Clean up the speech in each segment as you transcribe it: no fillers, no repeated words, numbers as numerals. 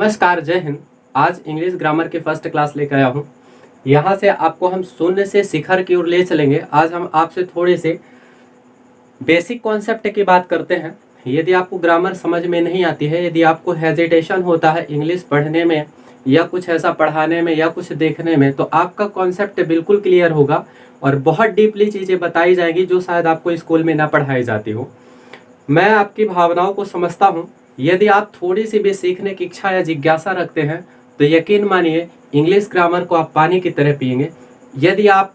नमस्कार, जय हिंद। आज इंग्लिश ग्रामर की फर्स्ट क्लास लेकर आया हूँ। यहाँ से आपको हम शून्य से शिखर की ओर ले चलेंगे। आज हम आपसे थोड़े से बेसिक कॉन्सेप्ट की बात करते हैं। यदि आपको ग्रामर समझ में नहीं आती है, यदि आपको हेजिटेशन होता है इंग्लिश पढ़ने में या कुछ ऐसा पढ़ाने में या कुछ देखने में, तो आपका कॉन्सेप्ट बिल्कुल क्लियर होगा और बहुत डीपली चीज़ें बताई जाएंगी जो शायद आपको स्कूल में ना पढ़ाई जाती हो। मैं आपकी भावनाओं को समझता हूँ। यदि आप थोड़ी सी भी सीखने की इच्छा या जिज्ञासा रखते हैं तो यकीन मानिए इंग्लिश ग्रामर को आप पानी की तरह पिएंगे। यदि आप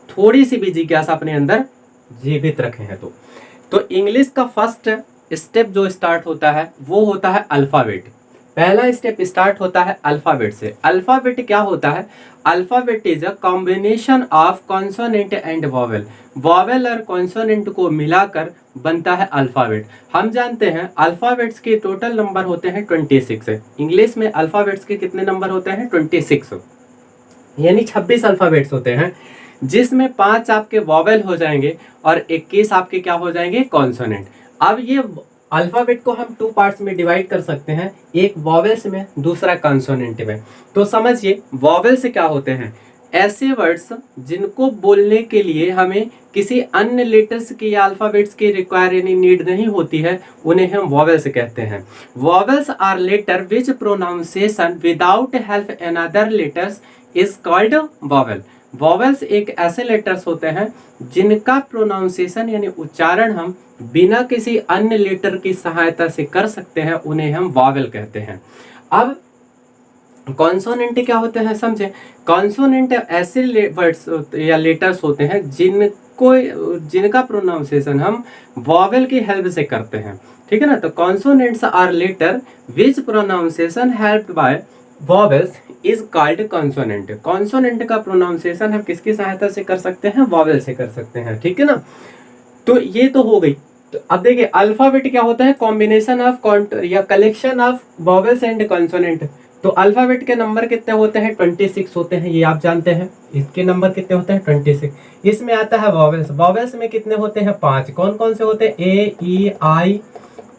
थोड़ी सी भी जिज्ञासा अपने अंदर जीवित रखे हैं तो इंग्लिश का फर्स्ट स्टेप जो स्टार्ट होता है वो होता है अल्फ़ाबेट। पहला स्टेप स्टार्ट होता है अल्फ़ाबेट से। अल्फ़ाबेट क्या होता है? Alphabet is a combination of consonant and vowel. Vowel और कॉन्सोनेंट को मिलाकर बनता है अल्फ़ाबेट। हम जानते हैं अल्फ़ाबेट्स के टोटल नंबर होते हैं 26 है। इंग्लिश में अल्फ़ाबेट्स के कितने नंबर होते हैं? 26, यानी 26 अल्फ़ाबेट्स होते हैं, जिसमें 5 आपके वॉवेल हो जाएंगे और 21 आपके क्या हो जाएंगे? कॉन्सोनेंट। अब ये अल्फ़ाबेट को हम 2 पार्ट्स में डिवाइड कर सकते हैं, एक वॉवेल्स में, दूसरा कॉन्सोनेंट में। तो समझिए वॉवेल्स क्या होते हैं? ऐसे वर्ड्स जिनको बोलने के लिए हमें किसी अन्य लेटर्स की या अल्फ़ाबेट्स की नीड नहीं होती है, उन्हें हम वॉवेल्स कहते हैं। Vowels are letter which pronunciation without help another letters is called vowel. Vowels एक ऐसे लेटर्स होते हैं जिनका प्रोनाउंसिएशन यानी उच्चारण हम बिना किसी अन्य लेटर की सहायता से कर सकते हैं, उन्हें हम वॉवेल कहते हैं। अब कॉन्सोनेंट क्या होते हैं समझे। कॉन्सोनेंट ऐसे वर्ड्स या लेटर्स होते हैं जिनका प्रोनाउंसिएशन हम वॉवेल की हेल्प से करते हैं, ठीक है ना। तो consonants are letter which pronunciation helped by vowels is called consonant. Consonant का प्रोनाउंसिएशन हम किसकी सहायता से कर सकते हैं? वॉवेल से कर सकते हैं, ठीक है ना। तो ये तो हो गई। तो अब देखिए अल्फाबेट क्या होता है? कॉम्बिनेशन ऑफ या collection of vowels and consonant. तो अल्फाबेट के नंबर कितने होते हैं? 26 होते हैं, ये आप जानते हैं। इसके नंबर कितने होते हैं? 26। इसमें आता है वॉवेल्स। वॉवेल्स में कितने होते हैं? 5। कौन कौन से होते हैं? ए, ई, आई,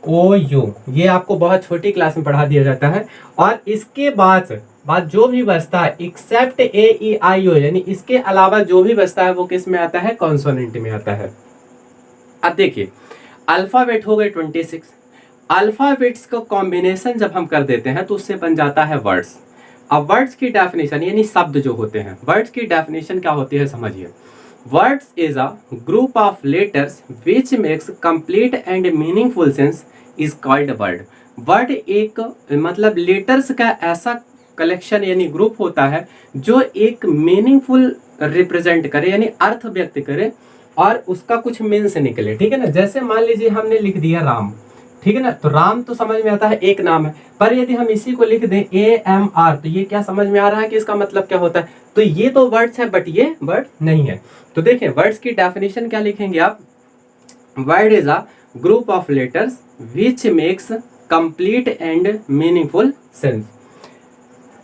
ओ, यू। ये आपको बहुत छोटी क्लास में पढ़ा दिया जाता है। और इसके बाद जो भी बचता है एक्सेप्ट ए, ई, आई, ओ, यानी इसके अलावा जो भी बचता है वो किस में आता है? कॉन्सोनेंट में आता है। अब देखिए अल्फाबेट हो गए 26। अल्फाबेट्स का कॉम्बिनेशन जब हम कर देते हैं तो उससे बन जाता है वर्ड्स। अब वर्ड्स की डेफिनेशन यानी शब्द जो होते हैं, वर्ड्स की डेफिनेशन क्या होती है समझिए। Words is a group of letters which makes complete and meaningful sense is called word. Word एक मतलब लेटर्स का ऐसा कलेक्शन यानी ग्रुप होता है जो एक मीनिंगफुल रिप्रेजेंट करे यानी अर्थ व्यक्त करे और उसका कुछ मीन्स निकले, ठीक है ना। जैसे मान लीजिए हमने लिख दिया राम, ठीक है ना। तो राम तो समझ में आता है एक नाम है, पर यदि हम इसी को लिख दें AMR तो ये क्या समझ में आ रहा है कि इसका मतलब क्या होता है? तो ये तो वर्ड्स है बट ये वर्ड नहीं है। तो देखिए वर्ड्स की डेफिनेशन क्या लिखेंगे आप? Word is a group of letters which makes complete and meaningful sense.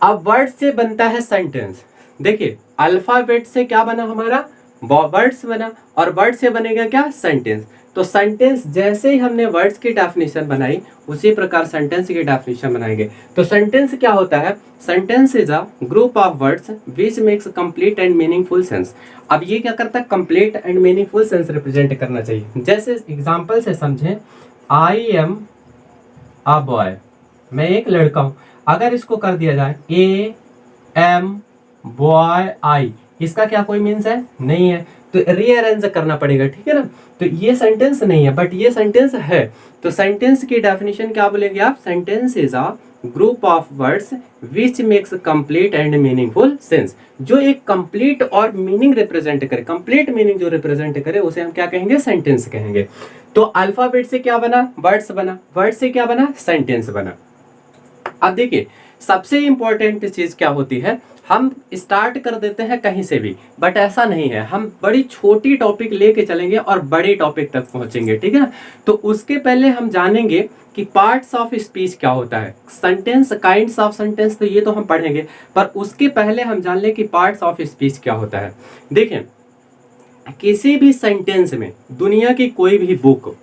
अब वर्ड से बनता है सेंटेंस। देखिए अल्फाबेट से क्या बना हमारा? वर्ड्स बना, और वर्ड से बनेगा क्या? सेंटेंस। तो सेंटेंस जैसे ही हमने वर्ड्स की डेफिनेशन बनाई उसी प्रकार सेंटेंस की डेफिनेशन बनाएंगे। तो सेंटेंस क्या होता है? Sentence is a group of words which makes complete and meaningful sense. अब ये क्या करता है? Complete and meaningful sense represent करना चाहिए। जैसे एग्जांपल से समझें, आई एम अ बॉय, मैं एक लड़का हूं। अगर इसको कर दिया जाए AM बॉय आई, इसका क्या कोई मीन्स है? नहीं है। तो रीअरेंज करना पड़ेगा, ठीक है ना। तो ये सेंटेंस नहीं है बट ये सेंटेंस है। तो सेंटेंस की डेफिनेशन क्या बोलेंगे आप? Sentence is a group of words which makes complete and meaningful sense. जो एक कंप्लीट और मीनिंग रिप्रेजेंट करे, कंप्लीट मीनिंग जो रिप्रेजेंट करे उसे हम क्या कहेंगे? सेंटेंस कहेंगे। तो अल्फाबेट से क्या बना? वर्ड्स बना। वर्ड से क्या बना? सेंटेंस बना। अब देखिए सबसे इंपॉर्टेंट चीज क्या होती है? हम स्टार्ट कर देते हैं कहीं से भी, बट ऐसा नहीं है। हम बड़ी छोटी टॉपिक लेके चलेंगे और बड़े टॉपिक तक पहुंचेंगे, ठीक है ना। तो उसके पहले हम जानेंगे कि पार्ट्स ऑफ स्पीच क्या होता है। सेंटेंस, काइंड्स ऑफ सेंटेंस तो ये तो हम पढ़ेंगे, पर उसके पहले हम जान लें कि पार्ट्स ऑफ स्पीच क्या होता है। देखिए किसी भी सेंटेंस में, दुनिया की कोई भी बुक,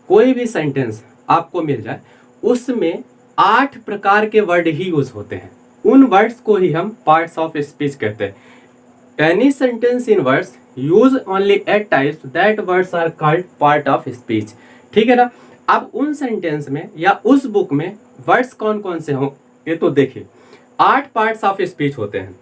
कोई भी सेंटेंस आपको मिल जाए, उसमें 8 प्रकार के वर्ड ही यूज होते हैं, उन वर्ड्स को ही हम पार्ट्स ऑफ स्पीच कहते हैं। Any sentence in words use only 8 types that words are called part of speech. ठीक है ना। अब उन सेंटेंस में या उस बुक में वर्ड्स कौन कौन से हों ये तो देखिए, 8 पार्ट्स ऑफ स्पीच होते हैं।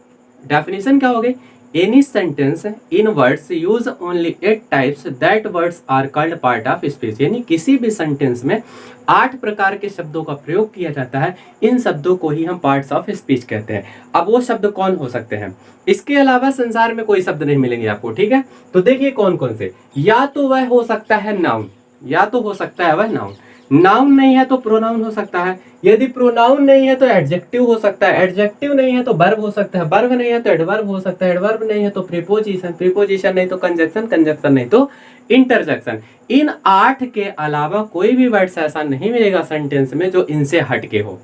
डेफिनेशन क्या हो गई, any sentence in words use only 8 types that words are called part of speech. यानी किसी भी सेंटेंस में 8 प्रकार के शब्दों का प्रयोग किया जाता है, इन शब्दों को ही हम पार्ट्स ऑफ स्पीच कहते हैं। अब वो शब्द कौन हो सकते हैं, इसके अलावा संसार में कोई शब्द नहीं मिलेंगे आपको। ठीक है, तो देखिए कौन कौन से, या तो वह हो सकता है नाउन, या तो हो सकता है वह नाउन, नाउन नहीं है तो प्रोनाउन हो सकता है, यदि प्रोनाउन नहीं है तो एडजेक्टिव हो सकता है, एडजेक्टिव नहीं है तो वर्ब हो सकता है, वर्ब नहीं है तो एडवर्ब हो सकता है, एडवर्ब नहीं है तो प्रीपोजिशन, प्रीपोजिशन नहीं तो कंजक्शन, कंजक्शन नहीं तो इंटरजेक्शन। इन 8 के अलावा कोई भी वर्ड्स ऐसा नहीं मिलेगा सेंटेंस में जो इनसे हटके हो।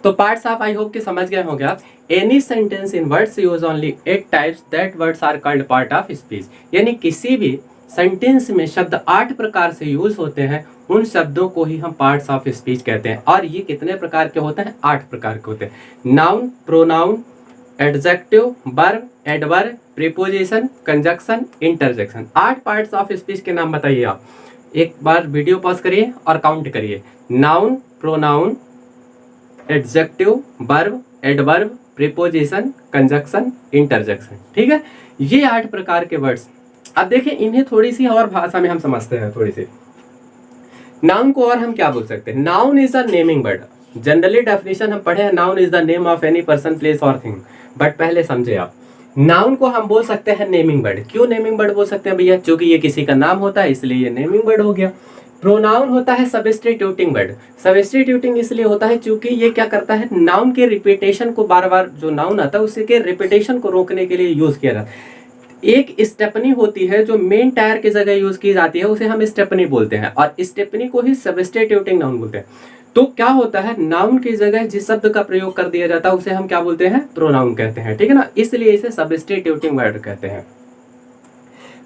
तो पार्ट्स ऑफ आई होप कि समझ गए होंगे आप। Any sentence in words use only 8 types that words are called part of speech. यानी किसी भी सेंटेंस में शब्द 8 प्रकार से यूज होते हैं, उन शब्दों को ही हम पार्ट्स ऑफ स्पीच कहते हैं। और ये कितने प्रकार के होते हैं, 8 प्रकार के होते हैं। Noun, pronoun, adjective, verb, adverb, preposition, conjunction, interjection. 8 parts of speech के नाम बताइए आप। एक बार वीडियो पॉज करिए और काउंट करिए। Noun, pronoun, adjective, verb, adverb, preposition, conjunction, interjection. ठीक है, ये 8 प्रकार के वर्ड्स। अब देखिए इन्हें थोड़ी सी और भाषा में हम समझते हैं थोड़ी सी। नाउन को और हम क्या बोल सकते हैं, noun is a naming word. Generally definition हम पढ़े हैं, noun is the name of any person, place और थिंग। बट पहले समझे आप, नाउन को हम बोल सकते हैं नेमिंग वर्ड। क्यों नेमिंग वर्ड बोल सकते हैं भैया, क्योंकि ये किसी का नाम होता है इसलिए ये नेमिंग वर्ड हो गया। प्रोनाउन होता है सब्स्टिट्यूटिंग वर्ड। सब्स्टिट्यूटिंग इसलिए होता है क्योंकि ये क्या करता है, नाउन के रिपीटेशन को बार बार, जो नाउन आता है उसके रिपीटेशन को रोकने के लिए यूज किया जाता है। एक स्टेपनी होती है जो मेन टायर की जगह यूज की जाती है, उसे हम स्टेपनी बोलते हैं, और स्टेपनी को ही सब्स्टिट्यूटिंग नाउन बोलते हैं। तो क्या होता है, नाउन की जगह जिस शब्द का प्रयोग कर दिया जाता है उसे हम क्या बोलते हैं, प्रोनाउन कहते हैं। ठीक है ना, इसलिए इसे सब्स्टिट्यूटिंग वर्ड कहते हैं।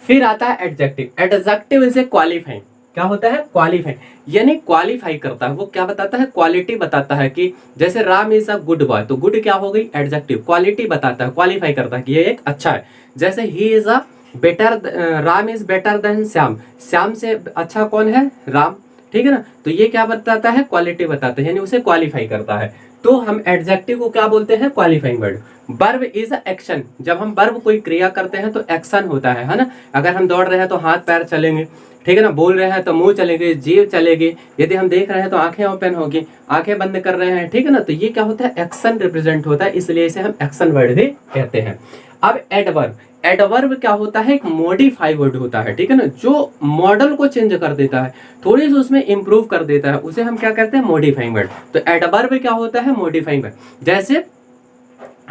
फिर आता है एडजेक्टिव। एडजेक्टिव इसे क्वालिफाइंग, क्या होता है, क्वालिफाई, यानी क्वालिफाई करता है। वो क्या बताता है, क्वालिटी बताता है। कि जैसे Ram is a good boy, तो गुड क्या हो गई, एडजेक्टिव, क्वालिटी बताता है, क्वालिफाई करता है कि ये एक अच्छा है। जैसे he is a better, Ram is better than Shyam, Shyam से अच्छा कौन है, राम। ठीक है ना, तो ये क्या बताता है, क्वालिटी बताता है, यानी उसे क्वालिफाई करता है। तो हम एडजेक्टिव को क्या बोलते हैं, qualifying word. Verb is action, जब हम वर्ब कोई क्रिया करते हैं तो एक्शन होता है ना। अगर हम दौड़ रहे हैं तो हाथ पैर चलेंगे, ठीक है ना, बोल रहे हैं तो मुंह चलेंगे, जीभ चलेगी, यदि हम देख रहे हैं तो आंखें ओपन होगी, आंखें बंद कर रहे हैं, ठीक है ना, तो ये क्या होता है, एक्शन रिप्रेजेंट होता है, इसलिए इसे हम एक्शन वर्ड भी कहते हैं। अब एडवर्ब, एडवर्ब क्या होता है, एक मॉडिफाई वर्ड होता है, ठीक है ना, जो मॉडल को चेंज कर देता है, थोड़ी सी उसमें इंप्रूव कर देता है, उसे हम क्या कहते हैं, मॉडिफाइंग वर्ड। तो एडवर्ब क्या होता है, मॉडिफाइंग वर्ड। जैसे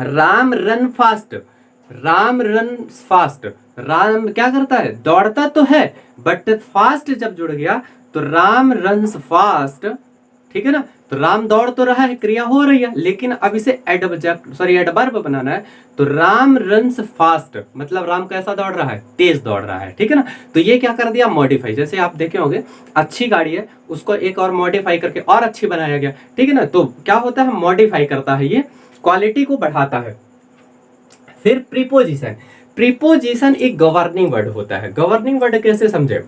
Ram run fast, Ram run fast, Ram क्या करता है, दौड़ता तो है, बट फास्ट जब जुड़ गया तो राम रन्स फास्ट, ठीक है ना, तो राम दौड़ तो रहा है, क्रिया हो रही है, लेकिन अब इसे एडवर्ब बनाना है, तो राम रन्स फास्ट मतलब राम कैसा दौड़ रहा है, तेज दौड़ रहा है, ठीक है ना। तो ये क्या कर दिया, मॉडिफाई। जैसे आप देखे होंगे अच्छी गाड़ी है, उसको एक और मॉडिफाई करके और अच्छी बनाया गया, ठीक है ना, तो क्या होता है, मॉडिफाई करता है, ये क्वालिटी को बढ़ाता है। फिर प्रीपोजिशन, प्रीपोजिशन एक गवर्निंग वर्ड होता है। गवर्निंग वर्ड कैसे समझे,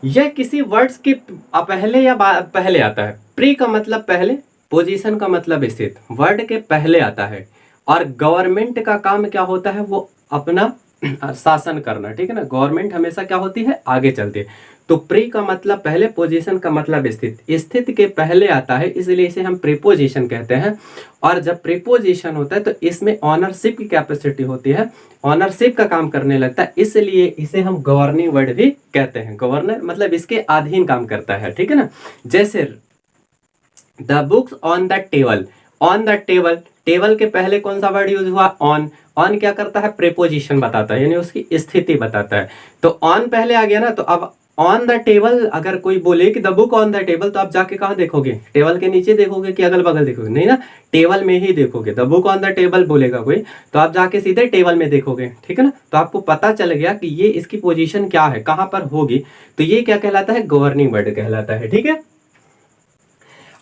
यह किसी वर्ड्स के पहले या पहले आता है। प्री का मतलब पहले, पोजीशन का मतलब स्थित, वर्ड के पहले आता है। और गवर्नमेंट का काम क्या होता है, वो अपना शासन करना, ठीक है ना, गवर्नमेंट हमेशा क्या होती है, आगे चलती है। तो प्री का मतलब पहले, पोजीशन का मतलब स्थित, स्थित के पहले आता है, इसलिए इसे हम प्रीपोजिशन कहते हैं। और जब प्रीपोजिशन होता है तो इसमें ऑनरशिप की कैपेसिटी होती है, ऑनरशिप का काम करने लगता है, इसलिए इसे हम गवर्निंग वर्ड भी कहते हैं। गवर्नर मतलब इसके अधीन काम करता है, ठीक है ना। जैसे the books on the table, on the table, table के पहले कौन सा वर्ड यूज हुआ, ऑन। ऑन क्या करता है, प्रीपोजिशन बताता है, यानी उसकी स्थिति बताता है। तो ऑन पहले आ गया ना, तो अब ऑन द टेबल अगर कोई बोले कि the book on the table, तो आप जाके कहाँ देखोगे, टेबल के नीचे देखोगे कि अगल बगल देखोगे, नहीं ना, टेबल में ही देखोगे। The book on the table बोलेगा कोई तो आप जाके सीधे टेबल में देखोगे, ठीक है ना। तो आपको पता चल गया कि ये इसकी पोजीशन क्या है, कहाँ पर होगी, तो ये क्या कहलाता है, गवर्निंग वर्ड कहलाता है, ठीक है।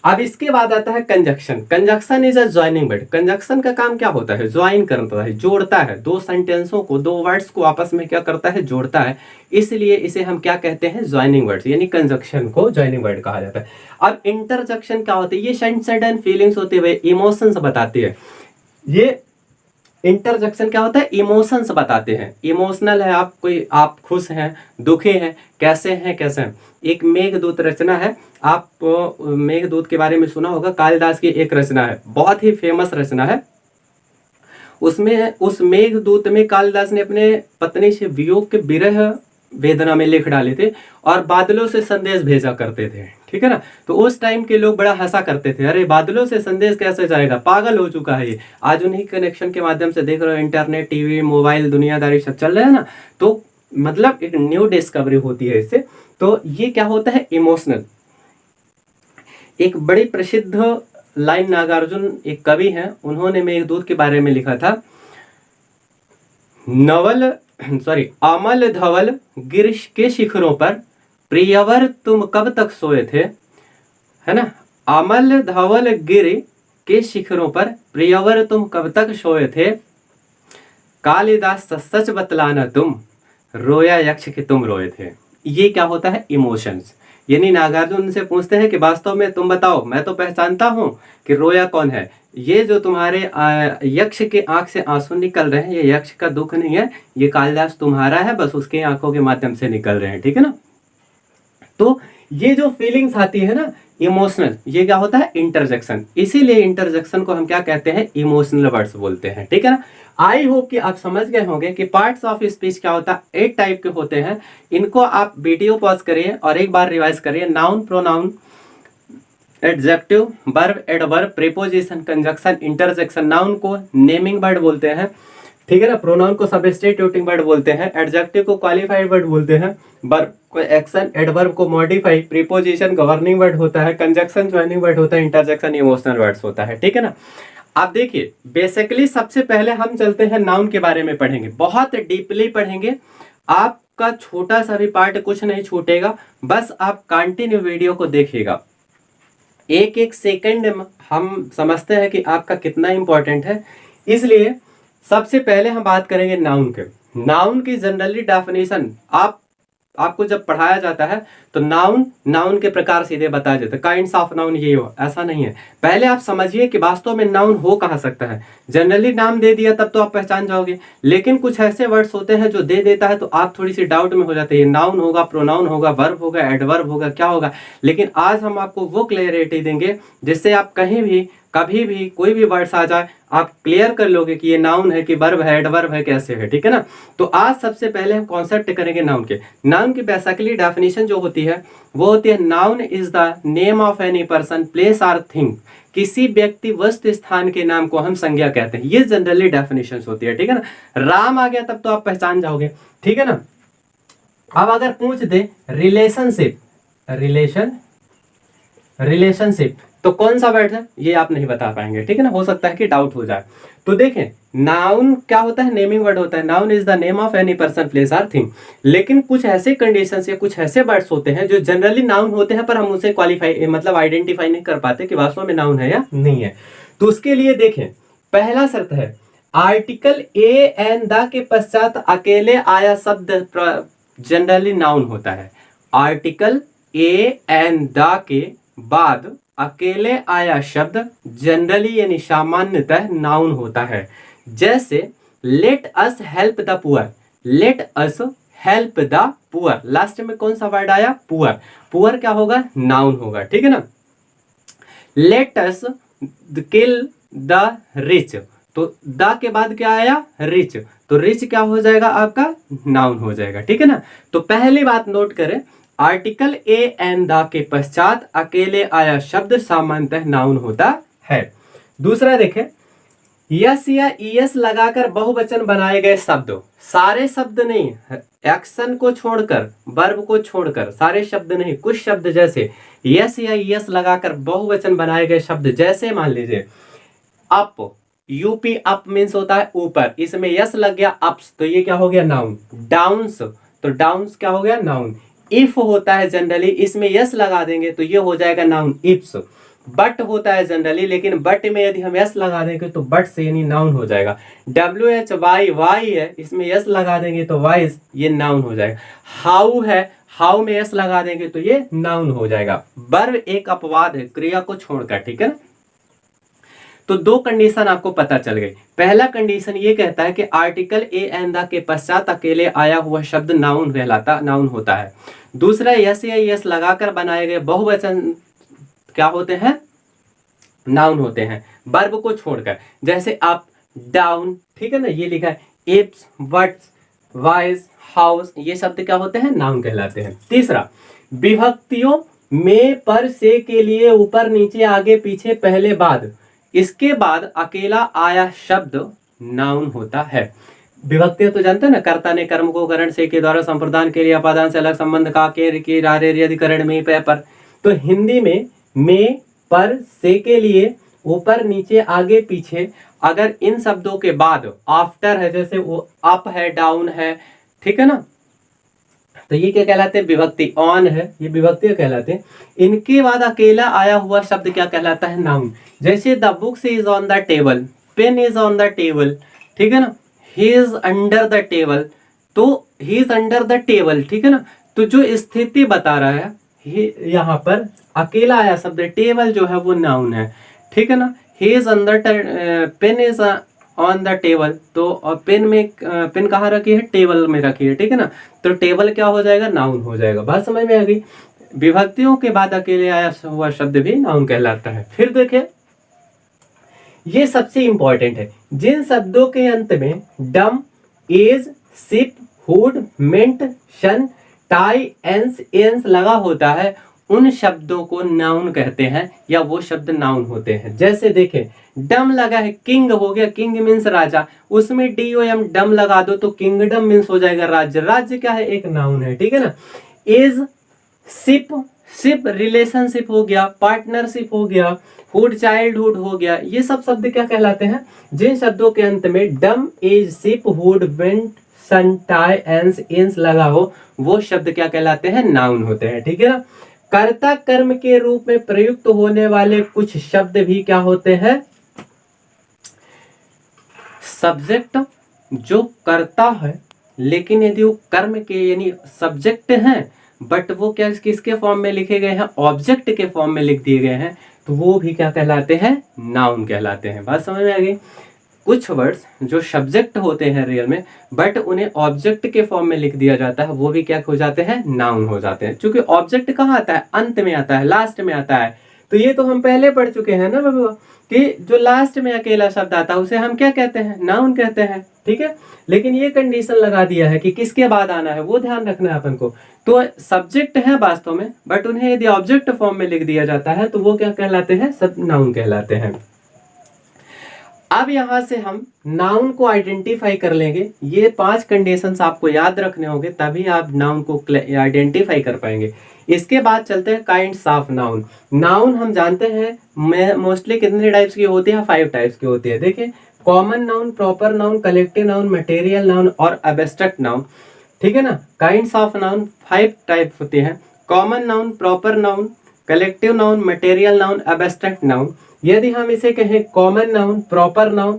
अब इसके बाद आता है conjunction. Conjunction is a joining word. Conjunction का काम क्या होता है? ज्वाइन करता है, जोड़ता है, दो सेंटेंसों को, दो वर्ड्स को आपस में क्या करता है? जोड़ता है। इसलिए इसे हम क्या कहते हैं? ज्वाइनिंग वर्ड्स, यानी कंजक्शन को ज्वाइनिंग वर्ड कहा जाता है। अब इंटरजेक्शन क्या होती है? ये सडन फीलिंग्स होते हुए इमोशंस बताती है। ये इंटरजेक्शन क्या होता है? इमोशंस बताते हैं। इमोशनल है आप, कोई आप खुश हैं, दुखी हैं, कैसे हैं, कैसे हैं। एक मेघदूत रचना है, आप मेघदूत के बारे में सुना होगा, कालिदास की एक रचना है, बहुत ही फेमस रचना है। उसमें उस मेघदूत में कालिदास ने अपने पत्नी से वियोग के विरह वेदना में लिख डाले थे और बादलों से संदेश भेजा करते थे, ठीक है ना। तो उस टाइम के लोग बड़ा हंसा करते थे, अरे बादलों से संदेश कैसे जाएगा, पागल हो चुका है ये। आज उन्हीं कनेक्शन के माध्यम से देख रहे हो, इंटरनेट, टीवी, मोबाइल, दुनियादारी सब चल रहा है ना, तो मतलब एक न्यू डिस्कवरी होती है इससे। तो ये क्या होता है? इमोशनल। एक बड़ी प्रसिद्ध लाइन नागार्जुन एक कवि हैं, उन्होंने मेघदूत के बारे में लिखा था, अमल धवल गिर के शिखरों पर प्रियवर तुम कब तक सोए थे, है ना। अमल धवल गिर के शिखरों पर प्रियवर तुम कब तक सोए थे, कालिदास सच बतलाना तुम रोया यक्ष के तुम रोए थे। ये क्या होता है? इमोशंस। यानी नागार्जुन से पूछते हैं कि वास्तव में तुम बताओ, मैं तो पहचानता हूं कि रोया कौन है, ये जो तुम्हारे यक्ष के आंख से आंसू निकल रहे हैं, ये यक्ष का दुख नहीं है, ये कालिदास तुम्हारा है, बस उसके आंखों के माध्यम से निकल रहे हैं, ठीक है ना। तो ये जो फीलिंग्स आती है ना, इमोशनल, ये क्या होता है? इंटरजेक्शन। इसीलिए इंटरजेक्शन को हम क्या कहते हैं? इमोशनल वर्ड्स बोलते हैं, ठीक है ना। आई होप कि आप समझ गए होंगे कि पार्ट्स ऑफ स्पीच क्या होता है। 8 टाइप के होते हैं। इनको आप वीडियो पॉज करिए और एक बार रिवाइज करिए। Noun, pronoun, adjective, verb, adverb, preposition, conjunction, interjection. Noun को नेमिंग वर्ड बोलते हैं, ठीक है ना। प्रोनाउन को सब्स्टिट्यूटिंग वर्ड बोलते हैं, एडजेक्टिव को क्वालिफाइड वर्ड बोलते हैं, वर्ब को एक्शन, एडवर्ब को मॉडिफाई, प्रीपोजिशन गवर्निंग वर्ड होता है, कंजक्शन ज्वाइनिंग वर्ड होता है, इंटरजेक्शन इमोशनल वर्ड्स होता है, ठीक है ना। आप देखिए, बेसिकली सबसे पहले हम चलते हैं नाउन के बारे में पढ़ेंगे, बहुत डीपली पढ़ेंगे। आपका छोटा सा भी पार्ट कुछ नहीं छूटेगा, बस आप कंटिन्यू वीडियो को देखिएगा। एक एक सेकंड हम समझते हैं कि आपका कितना इंपॉर्टेंट है, इसलिए सबसे पहले हम बात करेंगे नाउन के। नाउन की जनरली डेफिनेशन आपको जब पढ़ाया जाता है तो नाउन के प्रकार सीधे बताया जाता है, काइंड्स ऑफ नाउन ये हो, ऐसा नहीं है। पहले आप समझिए कि वास्तव में नाउन हो कहाँ सकता है। जनरली नाम दे दिया तब तो आप पहचान जाओगे, लेकिन कुछ ऐसे वर्ड्स होते हैं जो दे देता है तो आप थोड़ी सी डाउट में हो जाते हैं, नाउन होगा, प्रोनाउन होगा, वर्ब होगा, एडवर्ब होगा, क्या होगा। लेकिन आज हम आपको वो क्लियरिटी देंगे जिससे आप कहीं भी कभी भी कोई भी वर्ड्स आ जाए आप क्लियर कर लोगे कि ये नाउन है कि वर्ब है, एडवर्ब है, कैसे है, ठीक है ना। तो आज सबसे पहले हम कॉन्सेप्ट करेंगे नाउन के। नाउन की बेसिकली डेफिनेशन जो होती है वो होती है, noun is the name of any person, place और थिंग। किसी व्यक्ति, वस्तु, स्थान के नाम को हम संज्ञा कहते हैं। ये जनरली डेफिनेशन होती है, ठीक है ना। राम आ गया तब तो आप पहचान जाओगे, ठीक है ना। अब अगर पूछ दे रिलेशनशिप, रिलेशनशिप तो कौन सा वर्ड है ये आप नहीं बता पाएंगे, ठीक है ना। हो सकता है कि डाउट हो जाए। तो देखें, नाउन क्या होता है? नेमिंग वर्ड होता है। Noun is the name of any person, place और थिंग। लेकिन कुछ ऐसे कंडीशंस या कुछ ऐसे वर्ड्स होते हैं जो जनरली नाउन होते हैं पर हम उसे क्वालिफाई मतलब आइडेंटिफाई नहीं कर पाते कि वास्तव में नाउन है या नहीं है। तो उसके लिए देखें, पहला शर्त है आर्टिकल ए एंड द के पश्चात अकेले आया शब्द जनरली नाउन होता है। आर्टिकल ए एंड द के बाद अकेले आया शब्द जनरली यानी सामान्यतः नाउन होता है। जैसे let us help the poor, let us help the poor, last में कौन सा वर्ड आया? पुअर। पुअर क्या होगा? नाउन होगा, ठीक है ना। Let us kill the rich, तो द के बाद क्या आया? रिच, तो रिच क्या हो जाएगा? आपका नाउन हो जाएगा, ठीक है ना। तो पहली बात नोट करें, आर्टिकल ए एंड द के पश्चात अकेले आया शब्द सामान्यतः नाउन होता है। दूसरा देखें, यस या ईएस लगाकर बहुवचन बनाए गए शब्द, सारे शब्द नहीं, एक्शन को छोड़कर, वर्ब को छोड़कर, सारे शब्द नहीं, कुछ शब्द जैसे यस या ईएस लगाकर बहुवचन बनाए गए शब्द, जैसे मान लीजिए अप, यूपी अप मीन्स होता है ऊपर, इसमें यस लग गया अप्स, तो ये क्या हो गया? नाउन। डाउन्स, तो डाउन्स क्या हो गया? नाउन। इफ होता है जनरली, इसमें यस लगा देंगे तो ये हो जाएगा नाउन, इप्स। बट होता है जनरली, लेकिन बट में यदि हम एस लगा देंगे तो बट से यानी नाउन हो जाएगा। WHY वाई है, इसमें एस लगा देंगे तो वाइज, ये नाउन हो जाएगा। हाउ है, हाउ में एस लगा देंगे तो ये नाउन हो जाएगा। वर्ब एक अपवाद है क्रिया को छोड़कर, ठीक है ना। तो दो कंडीशन आपको पता चल गई। पहला कंडीशन ये कहता है कि आर्टिकल ए एंड द के पश्चात अकेले आया हुआ शब्द नाउन कहलाता, नाउन होता है। दूसरा यस या यस लगाकर बनाए गए बहुवचन क्या होते हैं, नाउन होते हैं, वर्ब को छोड़कर। जैसे अप, डाउन, ठीक है ना, ये लिखा है। इफ्स, व्हाट्स, वाइज, हाउस, ये शब्द क्या होते हैं, नाउन कहलाते हैं। तीसरा, विभक्तियों में पर से के लिए ऊपर नीचे आगे पीछे पहले बाद, इसके बाद अकेला आया शब्द नाउन होता है। विभक्तियां तो जानते हैं ना, कर्ता ने कर्म को करण से के द्वारा संप्रदान के लिए अपादान से अलग संबंध का के रारे अधिकरण में पे पर। तो हिंदी में पर से के लिए ऊपर नीचे आगे पीछे, अगर इन शब्दों के बाद आफ्टर है, जैसे वो अप है, डाउन है, ठीक है ना, तो ये क्या कहलाते हैं, विभक्ति। ऑन है, ये विभक्ति कहलाते हैं। इनके बाद अकेला आया हुआ शब्द क्या कहलाता है, नाउन। जैसे the books is on the table, pen is on the table, ठीक है ना, he is under the table, तो he is under the table, ठीक है ना। तो जो स्थिति बता रहा है यहाँ पर अकेला आया शब्द, टेबल जो है वो नाउन है, ठीक है ना। He is under, pen is on the table, तो पेन में पेन कहाँ रखी है, टेबल में रखी है, ठीक है ना। तो टेबल क्या हो जाएगा, नाउन हो जाएगा। बात समझ में आ गई। विभक्तियों के बाद अकेले आया हुआ शब्द भी नाउन कहलाता है। फिर देखिए, ये सबसे इंपॉर्टेंट है, जिन शब्दों के अंत में डम, एज, सिप, हुड, मेंट, शन, टाई, एंस, एंस लगा होता है, उन शब्दों को नाउन कहते हैं, या वो शब्द नाउन होते हैं। जैसे देखें, डम लगा है, किंग हो गया, किंग मीन्स राजा, उसमें DOM डम लगा दो तो किंगडम मीन्स हो जाएगा राज्य। राज्य क्या है, एक नाउन है, ठीक है ना। एज, सिप, सिप रिलेशनशिप हो गया, पार्टनरशिप हो गया, हुड चाइल्डहुड हो गया। ये सब शब्द क्या कहलाते हैं, जिन शब्दों के अंत में डम, एज, सिप, हुड, वेंट, सन, टाई, एंस, इंस लगा हो, वो शब्द क्या कहलाते हैं, नाउन होते हैं, ठीक है ना। कर्ता कर्म के रूप में प्रयुक्त होने वाले कुछ शब्द भी क्या होते हैं, सब्जेक्ट, जो करता है, लेकिन यदि वो कर्म के यानी सब्जेक्ट हैं, बट वो क्या किसके फॉर्म में लिखे गए हैं, ऑब्जेक्ट के फॉर्म में लिख दिए गए हैं, तो वो भी क्या कहलाते हैं, नाउन कहलाते हैं। बात समझ में आ गई। कुछ वर्ड्स जो सब्जेक्ट होते हैं रियल में, बट उन्हें ऑब्जेक्ट के फॉर्म में लिख दिया जाता है, वो भी क्या हो जाते हैं, नाउन हो जाते हैं। क्योंकि ऑब्जेक्ट कहाँ आता है, अंत में आता है, लास्ट में आता है। तो ये तो हम पहले पढ़ चुके हैं ना बाबू, कि जो लास्ट में अकेला शब्द आता है उसे हम क्या कहते हैं, नाउन कहते हैं, ठीक है। लेकिन ये कंडीशन लगा दिया है कि किसके बाद आना है, वो ध्यान रखना है अपन को। तो सब्जेक्ट है वास्तव में, बट उन्हें यदि ऑब्जेक्ट फॉर्म में लिख दिया जाता है तो वो क्या कहलाते हैं, सब नाउन कहलाते हैं। अब यहां से हम नाउन को आइडेंटिफाई कर लेंगे। ये 5 कंडीशंस आपको याद रखने होंगे, तभी आप नाउन को आइडेंटिफाई कर पाएंगे। इसके बाद चलते हैं काइंड्स ऑफ नाउन। नाउन हम जानते हैं मोस्टली कितने टाइप्स की होती है, 5 टाइप्स की होती है। देखिए, common noun, proper noun, collective noun, material noun और एब्स्ट्रैक्ट नाउन, ठीक है ना। काइंड्स ऑफ नाउन 5 टाइप होते हैं, common noun, proper noun, collective noun, material noun, abstract noun. यदि हम इसे कहें common noun, proper noun,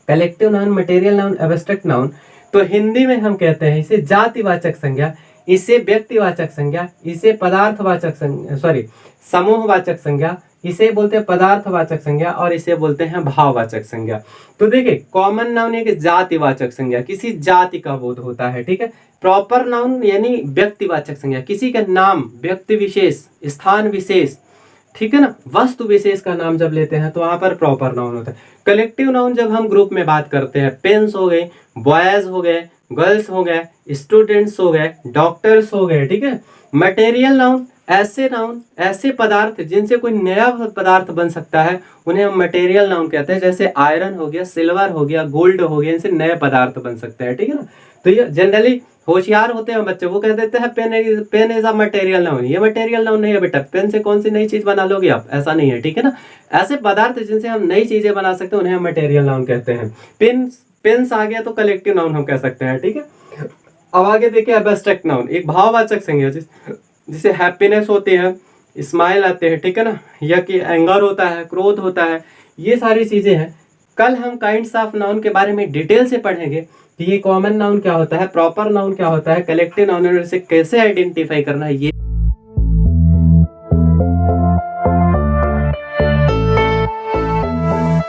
collective noun, material noun, abstract noun, तो हिंदी में हम कहते हैं इसे जातिवाचक संज्ञा, इसे व्यक्तिवाचक संज्ञा, इसे पदार्थवाचक संज्ञा, सॉरी समूहवाचक संज्ञा, इसे बोलते हैं पदार्थवाचक संज्ञा, और इसे बोलते हैं भाववाचक संज्ञा। तो देखिए, कॉमन नाउन एक जातिवाचक संज्ञा, किसी जाति का बोध होता है, ठीक है। प्रॉपर नाउन यानी व्यक्तिवाचक संज्ञा, किसी का नाम, व्यक्ति विशेष, स्थान विशेष, ठीक है ना, वस्तु विशेष का नाम जब लेते हैं तो वहां पर प्रॉपर नाउन होता है। कलेक्टिव नाउन जब हम ग्रुप में बात करते हैं, पेन्स हो गए, बॉयज हो गए, गर्ल्स हो गए, स्टूडेंट्स हो गए, डॉक्टर्स हो गए, ठीक है। मटेरियल नाउन ऐसे पदार्थ जिनसे कोई नया पदार्थ बन सकता है, उन्हें हम मटेरियल नाउन कहते हैं। जैसे आयरन हो गया, सिल्वर हो गया, गोल्ड हो गया, इनसे नए पदार्थ बन सकते हैं, ठीक है ना। तो ये जनरली होशियार होते हैं बच्चे, वो कह देते हैं pen is a material noun. ये मटेरियल नाउन नहीं है बेटा, पेन से कौन सी नई चीज बना लोगे आप, ऐसा नहीं है, ठीक है ना। ऐसे पदार्थ जिनसे हम नई चीजें बना सकते हैं उन्हें हम मटेरियल नाउन कहते हैं। पेन्स आ गया तो कलेक्टिव नाउन हम कह सकते हैं, ठीक है। अब आगे देखिए एब्स्ट्रैक्ट नाउन, एक भाववाचक संज्ञा जिसे हैप्पीनेस होती है, स्माइल आते हैं, ठीक है ना, या कि एंगर होता है, क्रोध होता है, ये सारी चीजें हैं। कल हम काइंड्स ऑफ नाउन के बारे में डिटेल से पढ़ेंगे कि ये कॉमन नाउन क्या होता है, प्रॉपर नाउन क्या होता है, कलेक्टिव नाउन से कैसे आइडेंटिफाई करना है, ये